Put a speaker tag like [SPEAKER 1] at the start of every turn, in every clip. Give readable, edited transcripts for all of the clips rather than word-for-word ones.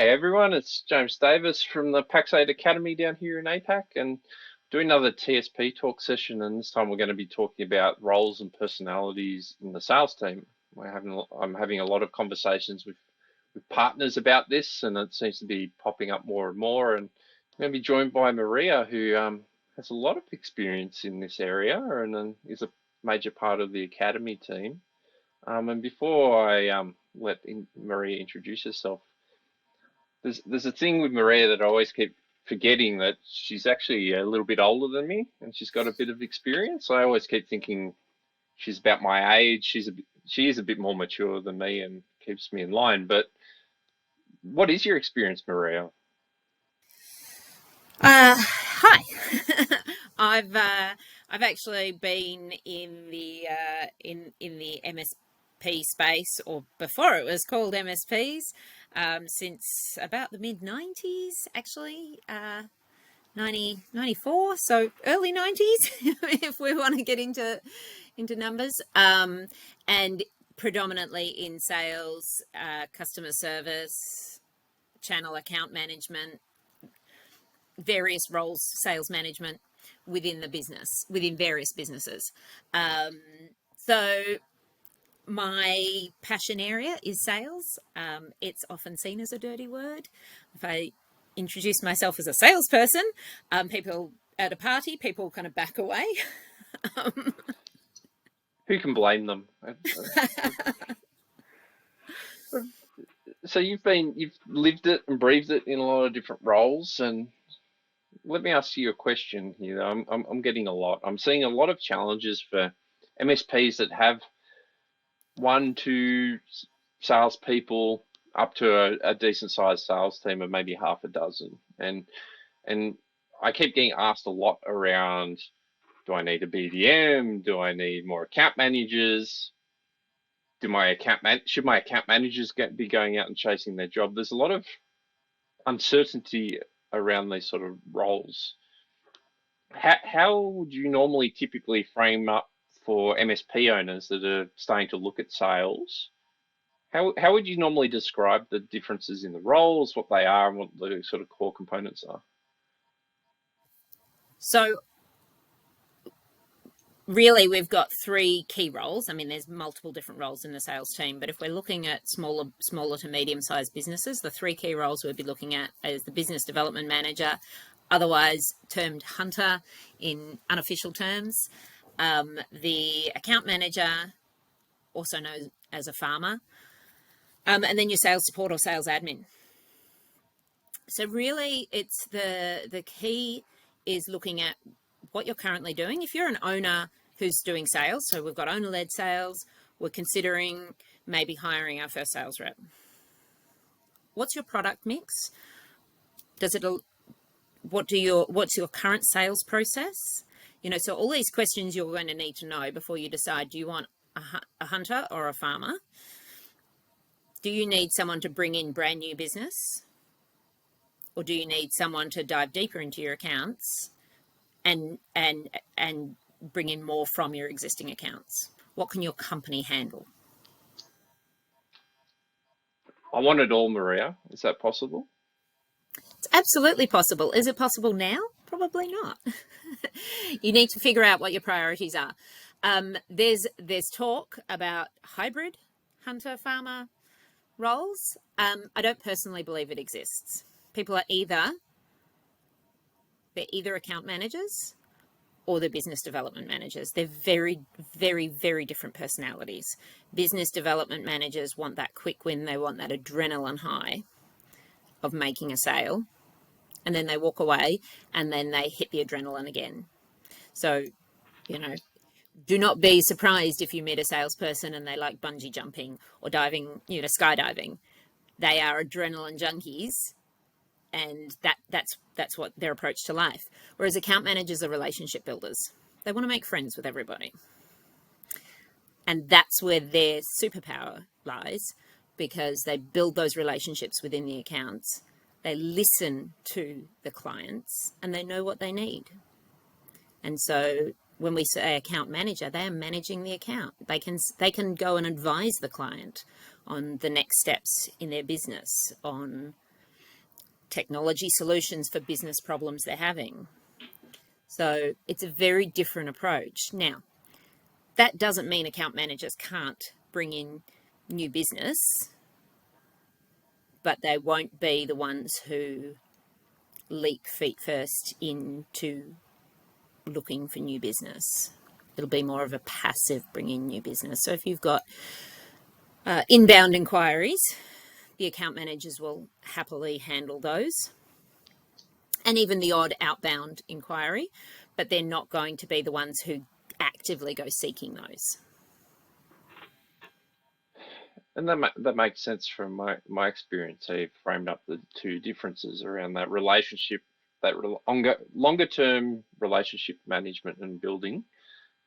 [SPEAKER 1] Hey everyone, it's James Davis from the Pax8 Academy down here in APAC and doing another TSP talk session. And this time we're going to be talking about roles and personalities in the sales team. I'm having a lot of conversations with partners about this, and it seems to be popping up more and more. And I'm going to be joined by Maria, who has a lot of experience in this area and is a major part of the Academy team. And before I Maria introduce herself, there's a thing with Maria that I always keep forgetting, that she's actually a little bit older than me and she's got a bit of experience. I always keep thinking she's about my age. She is a bit more mature than me and keeps me in line. But what is your experience, Maria?
[SPEAKER 2] Hi. I've actually been in the MSP space, or before it was called MSPs, since about the mid 90s. Actually, 94, so early 90s, if we want to get into numbers, and predominantly in sales, customer service, channel account management, various roles, sales management within the business, within various businesses. So my passion area is sales. It's often seen as a dirty word. If I introduce myself as a salesperson, people at a party, people kind of back away.
[SPEAKER 1] Who can blame them? So you've lived it and breathed it in a lot of different roles, and let me ask you a question here. I'm getting a lot. I'm seeing a lot of challenges for MSPs that have one, two salespeople up to a decent sized sales team of maybe half a dozen. And I keep getting asked a lot around, do I need a BDM? Do I need more account managers? Should my account managers be going out and chasing their job? There's a lot of uncertainty around these sort of roles. How would you normally typically frame up for MSP owners that are starting to look at sales? How would you normally describe the differences in the roles, what they are, and what the sort of core components are?
[SPEAKER 2] So really, we've got three key roles. I mean, there's multiple different roles in the sales team, but if we're looking at smaller to medium-sized businesses, the three key roles we'll be looking at is the business development manager, otherwise termed hunter in unofficial terms, the account manager, also known as a farmer, and then your sales support or sales admin. So really, it's the key is looking at what you're currently doing. If you're an owner who's doing sales, so we've got owner-led sales, we're considering maybe hiring our first sales rep. What's your product mix? What's your current sales process? So all these questions you're going to need to know before you decide, do you want a hunter or a farmer? Do you need someone to bring in brand new business? Or do you need someone to dive deeper into your accounts and bring in more from your existing accounts? What can your company handle?
[SPEAKER 1] I want it all, Maria. Is that possible?
[SPEAKER 2] It's absolutely possible. Is it possible now? Probably not. You need to figure out what your priorities are. There's talk about hybrid hunter-farmer roles. I don't personally believe it exists. People are either account managers or they're business development managers. They're very, very, very different personalities. Business development managers want that quick win. They want that adrenaline high of making a sale. And then they walk away and then they hit the adrenaline again. So, do not be surprised if you meet a salesperson and they like bungee jumping or diving, skydiving. They are adrenaline junkies, and that's what their approach to life. Whereas account managers are relationship builders. They want to make friends with everybody. And that's where their superpower lies, because they build those relationships within the accounts. They listen to the clients and they know what they need. And so when we say account manager, they are managing the account. They can go and advise the client on the next steps in their business, on technology solutions for business problems they're having. So it's a very different approach. Now, that doesn't mean account managers can't bring in new business, but they won't be the ones who leap feet first into looking for new business. It'll be more of a passive bring in new business. So if you've got inbound inquiries, the account managers will happily handle those, and even the odd outbound inquiry, but they're not going to be the ones who actively go seeking those.
[SPEAKER 1] And that makes sense from my experience. I've framed up the two differences around that relationship, that longer term relationship management and building,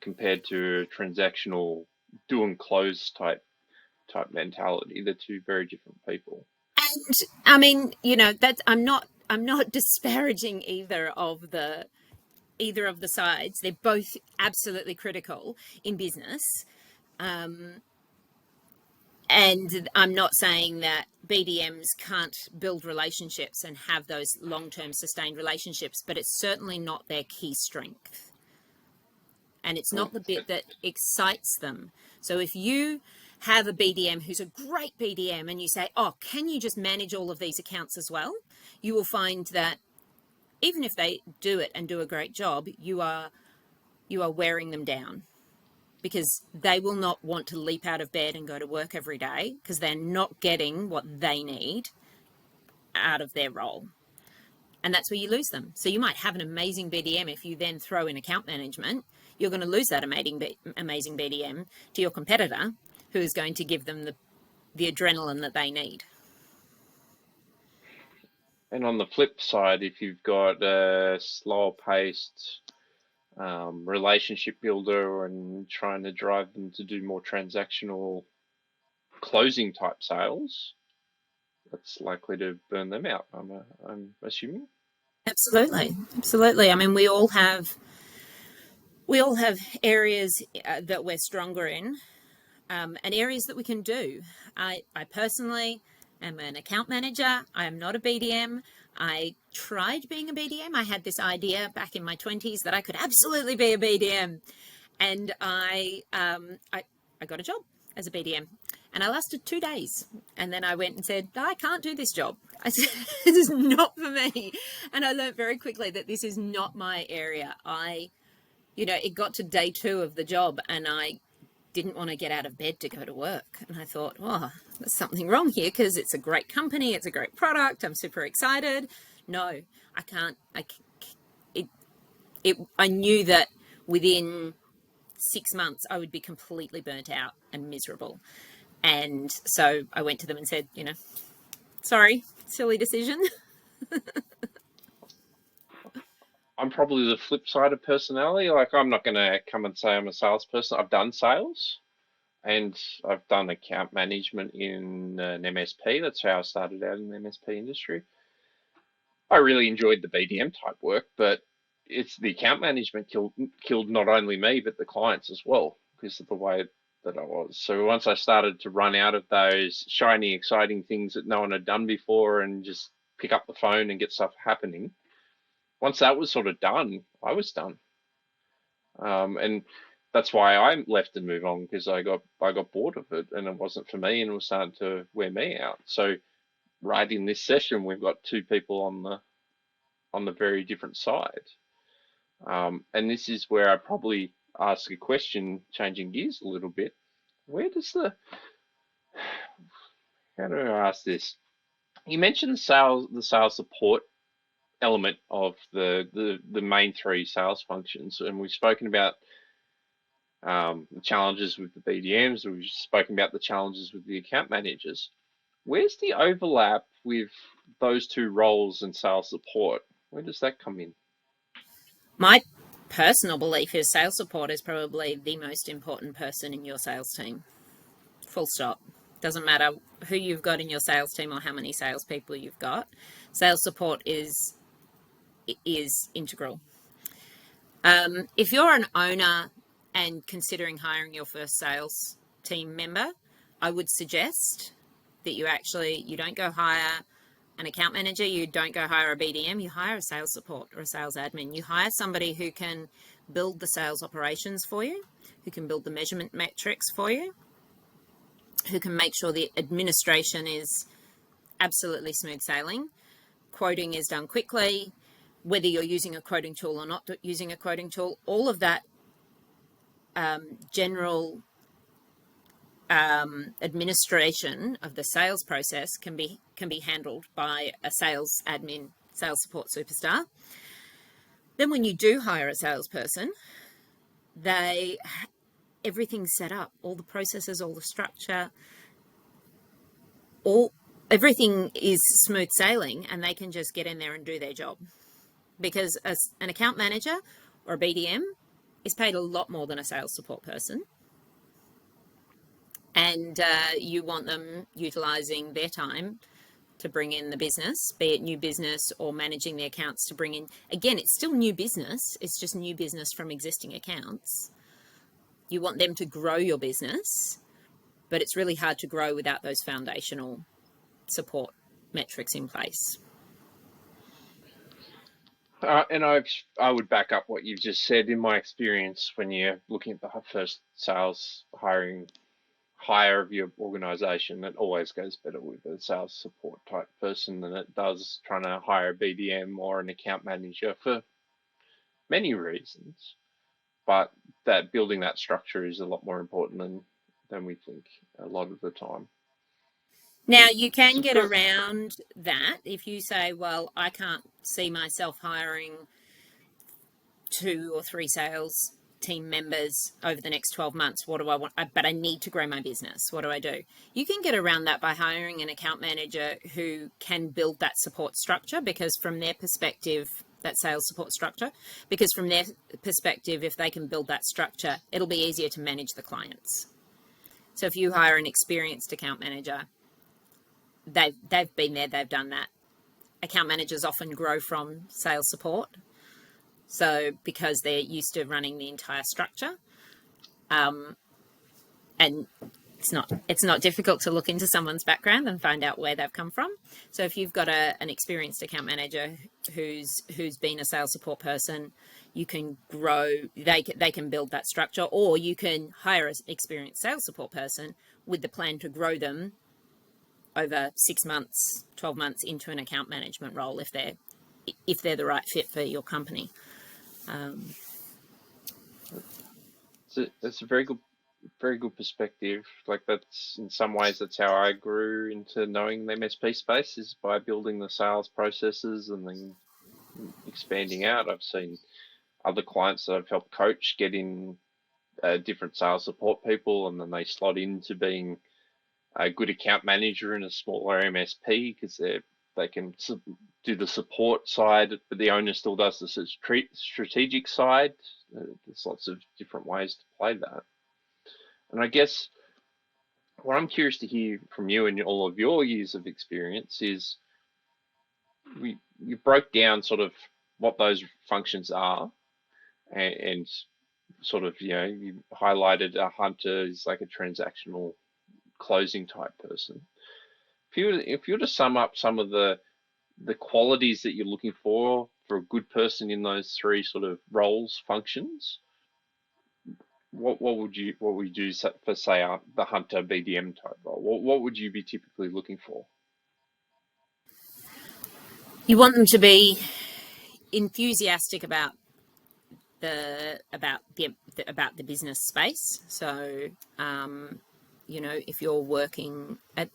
[SPEAKER 1] compared to transactional do and close type mentality. They're two very different people.
[SPEAKER 2] And I mean, that's I'm not disparaging either of the sides. They're both absolutely critical in business. And I'm not saying that BDMs can't build relationships and have those long-term sustained relationships, but it's certainly not their key strength. And it's not the bit that excites them. So if you have a BDM who's a great BDM and you say, oh, can you just manage all of these accounts as well? You will find that even if they do it and do a great job, you are wearing them down, because they will not want to leap out of bed and go to work every day because they're not getting what they need out of their role. And that's where you lose them. So you might have an amazing BDM. If you then throw in account management, you're going to lose that amazing BDM to your competitor, who is going to give them the adrenaline that they need.
[SPEAKER 1] And on the flip side, if you've got a slower paced relationship builder and trying to drive them to do more transactional closing type sales, that's likely to burn them out, I'm assuming.
[SPEAKER 2] Absolutely. I mean, we all have areas that we're stronger in, and areas that we can do. I personally am an account manager. I am not a BDM. I tried being a BDM. I had this idea back in my 20s that I could absolutely be a BDM. And I got a job as a BDM. And I lasted 2 days. And then I went and said, I can't do this job. I said, this is not for me. And I learned very quickly that this is not my area. It got to day 2 of the job and I didn't want to get out of bed to go to work. And I thought, oh, there's something wrong here, because it's a great company. It's a great product. I'm super excited. No, I can't. I knew that within 6 months I would be completely burnt out and miserable. And so I went to them and said, sorry, silly decision.
[SPEAKER 1] I'm probably the flip side of personality. Like, I'm not going to come and say I'm a salesperson. I've done sales and I've done account management in an MSP. That's how I started out in the MSP industry. I really enjoyed the BDM type work, but it's the account management killed not only me, but the clients as well, because of the way that I was. So once I started to run out of those shiny, exciting things that no one had done before and just pick up the phone and get stuff happening, once that was sort of done, I was done. And that's why I left and moved on, because I got bored of it and it wasn't for me and it was starting to wear me out. So right in this session, we've got two people on the very different side. And this is where I probably ask a question, changing gears a little bit. Where does how do I ask this? You mentioned the sales support element of the main 3 sales functions, and we've spoken about the challenges with the BDMs. We've spoken about the challenges with the account managers. Where's the overlap with those 2 roles in sales support? Where does that come in?
[SPEAKER 2] My personal belief is sales support is probably the most important person in your sales team. Full stop. Doesn't matter who you've got in your sales team or how many salespeople you've got. Sales support is integral. If you're an owner and considering hiring your first sales team member, I would suggest that you don't go hire an account manager, you don't go hire a BDM, you hire a sales support or a sales admin. You hire somebody who can build the sales operations for you, who can build the measurement metrics for you, who can make sure the administration is absolutely smooth sailing, quoting is done quickly, whether you're using a quoting tool or not using a quoting tool, all of that general administration of the sales process can be handled by a sales admin, sales support superstar. Then when you do hire a salesperson, everything's set up, all the processes, all the structure, everything is smooth sailing, and they can just get in there and do their job. Because an account manager or a BDM is paid a lot more than a sales support person. And you want them utilizing their time to bring in the business, be it new business or managing the accounts to bring in. Again, it's still new business. It's just new business from existing accounts. You want them to grow your business, but it's really hard to grow without those foundational support metrics in place.
[SPEAKER 1] And I would back up what you've just said. In my experience, when you're looking at the first sales hire of your organization, it always goes better with a sales support type person than it does trying to hire a BDM or an account manager for many reasons. But that building that structure is a lot more important than we think a lot of the time.
[SPEAKER 2] Now, you can get around that if you say, well, I can't see myself hiring 2 or 3 sales team members over the next 12 months. What do I want? But I need to grow my business. What do I do? You can get around that by hiring an account manager who can build that support structure, because from their perspective, that sales support structure, because from their perspective, if they can build that structure, it'll be easier to manage the clients. So if you hire an experienced account manager, they've been there, they've done that. Account managers often grow from sales support. So because they're used to running the entire structure, and it's not difficult to look into someone's background and find out where they've come from. So if you've got an experienced account manager who's been a sales support person, you can grow. They can build that structure, or you can hire an experienced sales support person with the plan to grow them over 6 months, 12 months into an account management role if they're the right fit for your company.
[SPEAKER 1] That's a very good perspective. Like, that's in some ways that's how I grew into knowing the MSP space, is by building the sales processes and then expanding out. I've seen other clients that I've helped coach get in different sales support people, and then they slot into being a good account manager in a smaller MSP because they can do the support side, but the owner still does the strategic side. There's lots of different ways to play that. And I guess what I'm curious to hear from you and all of your years of experience is you broke down sort of what those functions are, and sort of, you highlighted a hunter is like a transactional closing type person. If you were to sum up some of the qualities that you're looking for a good person in those 3 sort of roles, functions, what would you do for, say, the hunter BDM type role? What would you be typically looking for?
[SPEAKER 2] You want them to be enthusiastic about the business space. So, if you're working at,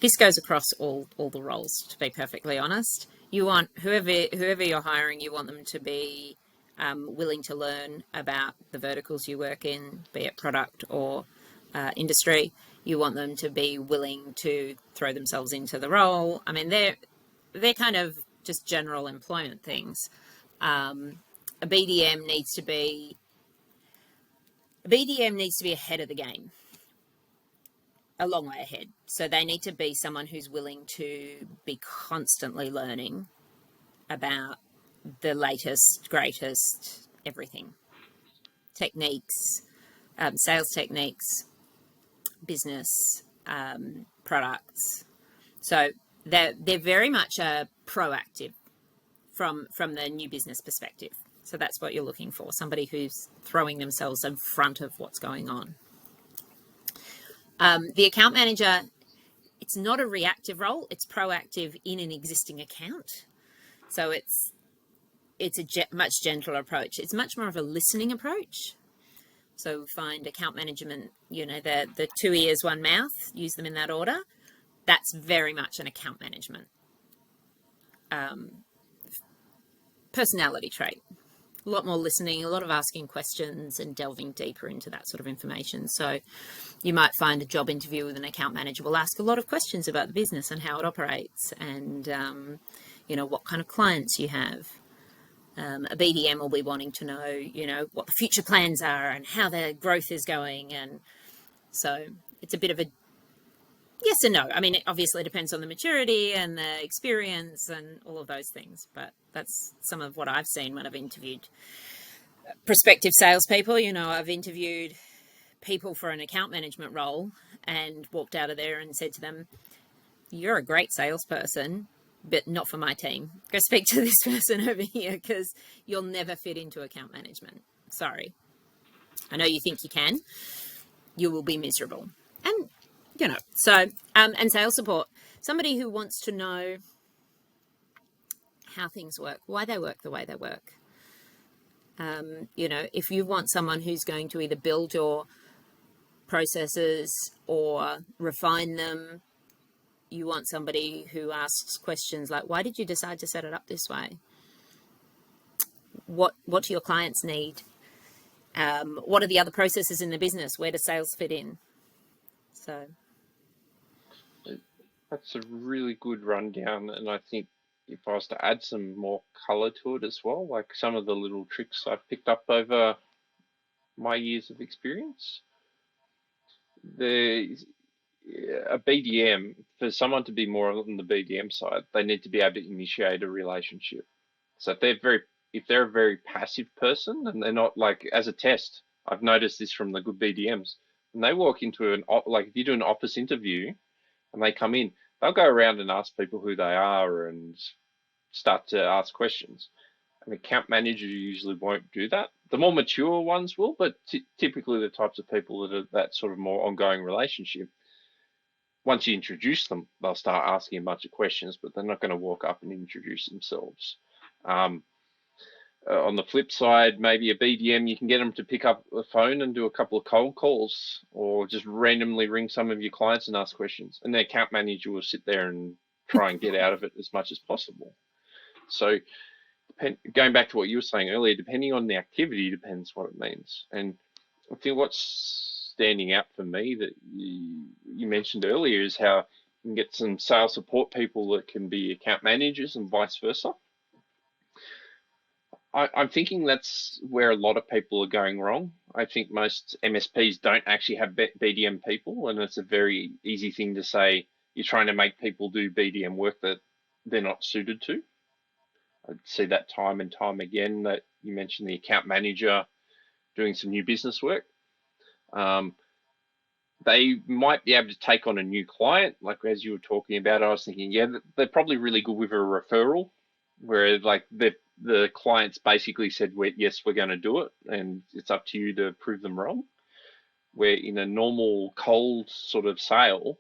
[SPEAKER 2] this goes across all the roles, to be perfectly honest. You want whoever you're hiring, you want them to be willing to learn about the verticals you work in, be it product or industry. You want them to be willing to throw themselves into the role. I mean, they're kind of just general employment things. A BDM needs to be ahead of the game, a long way ahead. So they need to be someone who's willing to be constantly learning about the latest, greatest, everything. Techniques, sales techniques, business, products, So they're very much proactive from the new business perspective. So that's what you're looking for, somebody who's throwing themselves in front of what's going on. The account manager, it's not a reactive role, it's proactive in an existing account. So it's a much gentler approach. It's much more of a listening approach. So find account management, the 2 ears, 1 mouth, use them in that order. That's very much an account management personality trait. A lot more listening, a lot of asking questions and delving deeper into that sort of information. So you might find a job interview with an account manager will ask a lot of questions about the business and how it operates and, what kind of clients you have. A BDM will be wanting to know, what the future plans are and how their growth is going. And so it's a bit of a yes and no. I mean, it obviously depends on the maturity and the experience and all of those things. But that's some of what I've seen when I've interviewed prospective salespeople. I've interviewed people for an account management role and walked out of there and said to them, "You're a great salesperson, but not for my team. Go speak to this person over here because you'll never fit into account management. Sorry. I know you think you can. You will be miserable." And, and sales support, somebody who wants to know how things work, why they work the way they work. If you want someone who's going to either build your processes or refine them, you want somebody who asks questions like, why did you decide to set it up this way? What do your clients need? What are the other processes in the business? Where does sales fit in? So
[SPEAKER 1] That's a really good rundown, and I think if I was to add some more color to it as well, like some of the little tricks I've picked up over my years of experience, the a BDM, for someone to be more on the BDM side, they need to be able to initiate a relationship. So if they're a very passive person and they're not, like, as a test, I've noticed this from the good BDMs, when they walk into like if you do an office interview and they come in, they'll go around and ask people who they are and start to ask questions. An account manager usually won't do that. The more mature ones will, but typically the types of people that are that sort of more ongoing relationship, once you introduce them, they'll start asking a bunch of questions, but they're not going to walk up and introduce themselves. On the flip side, maybe a BDM, you can get them to pick up the phone and do a couple of cold calls or just randomly ring some of your clients and ask questions. And the account manager will sit there and try and get out of it as much as possible. So going back to what you were saying earlier, depending on the activity depends what it means. And I think what's standing out for me that you mentioned earlier is how you can get some sales support people that can be account managers and vice versa. I'm thinking that's where a lot of people are going wrong. I think most MSPs don't actually have BDM people, and it's a very easy thing to say you're trying to make people do BDM work that they're not suited to. I see that time and time again, that you mentioned the account manager doing some new business work. They might be able to take on a new client, like as you were talking about. I was thinking, yeah, they're probably really good with a referral, where like the clients basically said, yes, we're going to do it, and it's up to you to prove them wrong. Where in a normal cold sort of sale,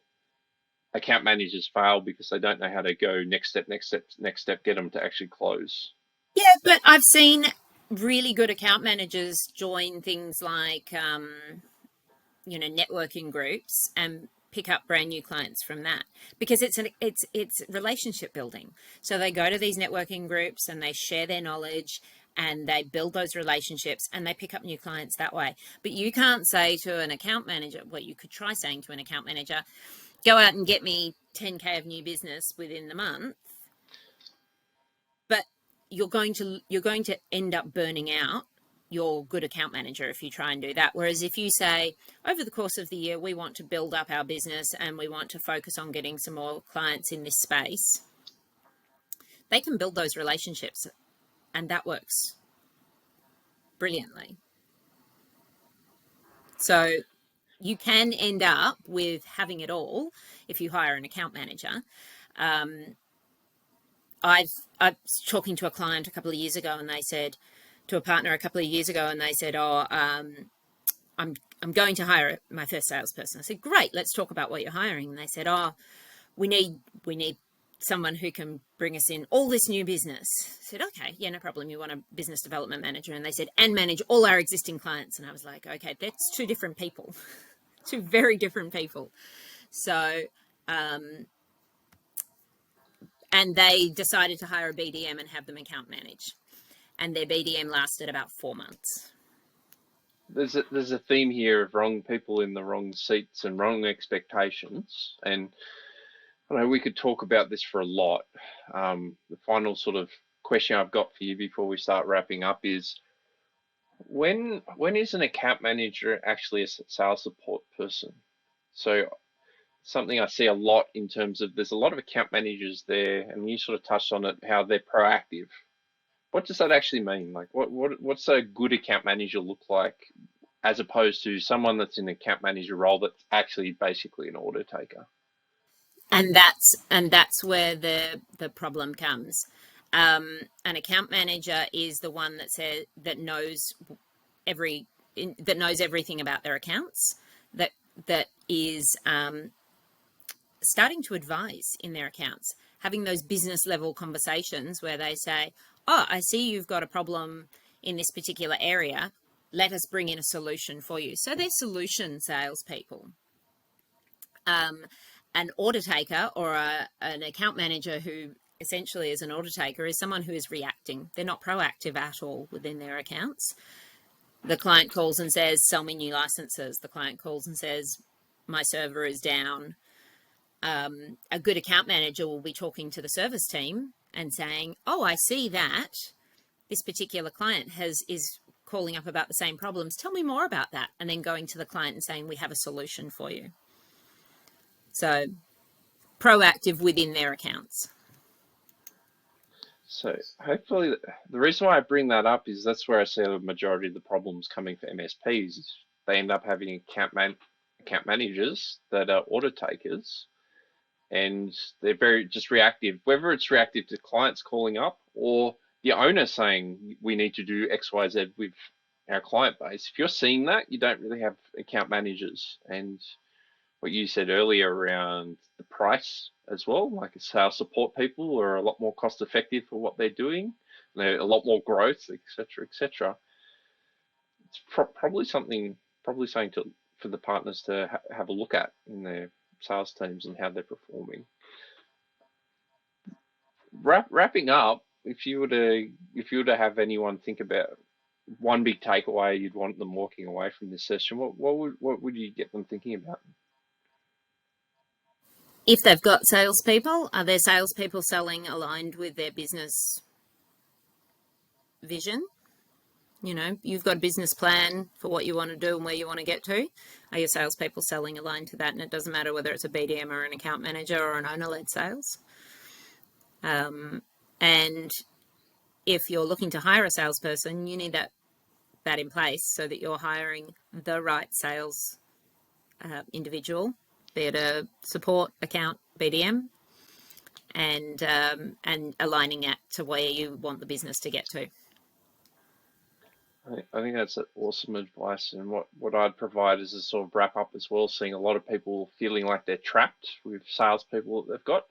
[SPEAKER 1] account managers fail because they don't know how to go next step, get them to actually close.
[SPEAKER 2] Yeah, but I've seen really good account managers join things like, networking groups and pick up brand new clients from that, because it's relationship building. So they go to these networking groups and they share their knowledge and they build those relationships and they pick up new clients that way. But you can't say to an account manager, well, you could try saying to an account manager, go out and get me 10K of new business within the month, but you're going to end up burning out your good account manager if you try and do that. Whereas if you say, over the course of the year, we want to build up our business and we want to focus on getting some more clients in this space, they can build those relationships, and that works brilliantly. So you can end up with having it all if you hire an account manager. Um, I was talking to a client a couple of years ago, and they said to a partner a couple of years ago, and they said, "Oh, I'm going to hire my first salesperson." I said, "Great, let's talk about what you're hiring." And they said, "Oh, we need someone who can bring us in all this new business." I said, "Okay, yeah, no problem. You want a business development manager?" And they said, "And manage all our existing clients." And I was like, "Okay, that's two different people, two very different people." So, and they decided to hire a BDM and have them account manage. And their BDM lasted about 4 months.
[SPEAKER 1] There's a theme here of wrong people in the wrong seats and wrong expectations. And I know we could talk about this for a lot. The final sort of question I've got for you before we start wrapping up is when is an account manager actually a sales support person? So something I see a lot in terms of there's a lot of account managers there, and you sort of touched on it, how they're proactive. What does that actually mean? Like what's a good account manager look like as opposed to someone that's in an account manager role that's actually basically an order taker?
[SPEAKER 2] And that's where the problem comes. An account manager is the one that knows every that knows everything about their accounts, that is starting to advise in their accounts, having those business level conversations where they say, "Oh, I see you've got a problem in this particular area. Let us bring in a solution for you." So they're solution salespeople. An order taker or an account manager who essentially is an order taker is someone who is reacting. They're not proactive at all within their accounts. The client calls and says, "Sell me new licenses." The client calls and says, "My server is down." A good account manager will be talking to the service team and saying, "Oh, I see that this particular client is calling up about the same problems. Tell me more about that." And then going to the client and saying, "We have a solution for you." So proactive within their accounts.
[SPEAKER 1] So hopefully, the reason why I bring that up is that's where I see the majority of the problems coming for MSPs. Is they end up having account managers that are order takers, and they're very just reactive. Whether it's reactive to clients calling up or the owner saying we need to do X, Y, Z with our client base. If you're seeing that, you don't really have account managers. And what you said earlier around the price as well, like sales support people are a lot more cost effective for what they're doing. They're a lot more growth, etc., etc. It's probably something for the partners to have a look at in their sales teams and how they're performing. Wrapping up, if you were to have anyone think about one big takeaway you'd want them walking away from this session, what would you get them thinking about?
[SPEAKER 2] If they've got salespeople, are their salespeople selling aligned with their business vision? You know, you've got a business plan for what you want to do and where you want to get to. Are your salespeople selling aligned to that? And it doesn't matter whether it's a BDM or an account manager or an owner-led sales. And if you're looking to hire a salesperson, you need that in place so that you're hiring the right sales individual, be it a support account BDM, and aligning that to where you want the business to get to.
[SPEAKER 1] I think that's awesome advice, and what I'd provide is a sort of wrap up as well. Seeing a lot of people feeling like they're trapped with salespeople that they've got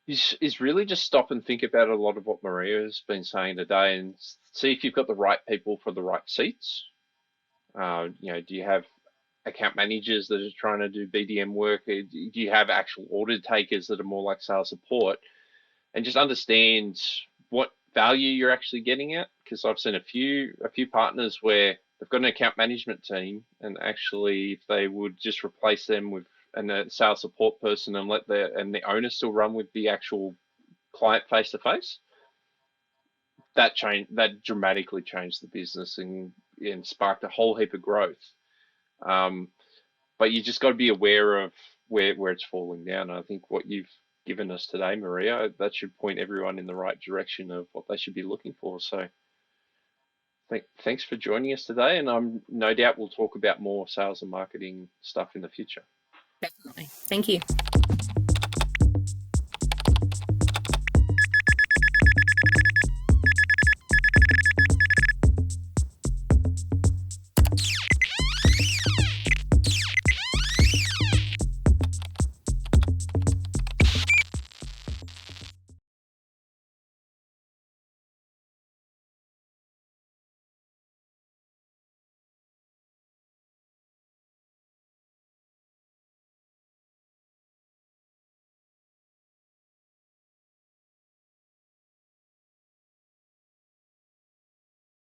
[SPEAKER 1] is really just stop and think about a lot of what Maria has been saying today, and see if you've got the right people for the right seats. Do you have account managers that are trying to do BDM work? Do you have actual order takers that are more like sales support? And just understand what value you're actually getting at. Because I've seen a few partners where they've got an account management team, and actually, if they would just replace them with a sales support person and let the owner still run with the actual client face to face, that dramatically changed the business and sparked a whole heap of growth. Um, but you just got to be aware of where it's falling down. And I think what you've given us today, Maria, that should point everyone in the right direction of what they should be looking for. So Thanks for joining us today, and I'm no doubt we'll talk about more sales and marketing stuff in the future.
[SPEAKER 2] Definitely. Thank you.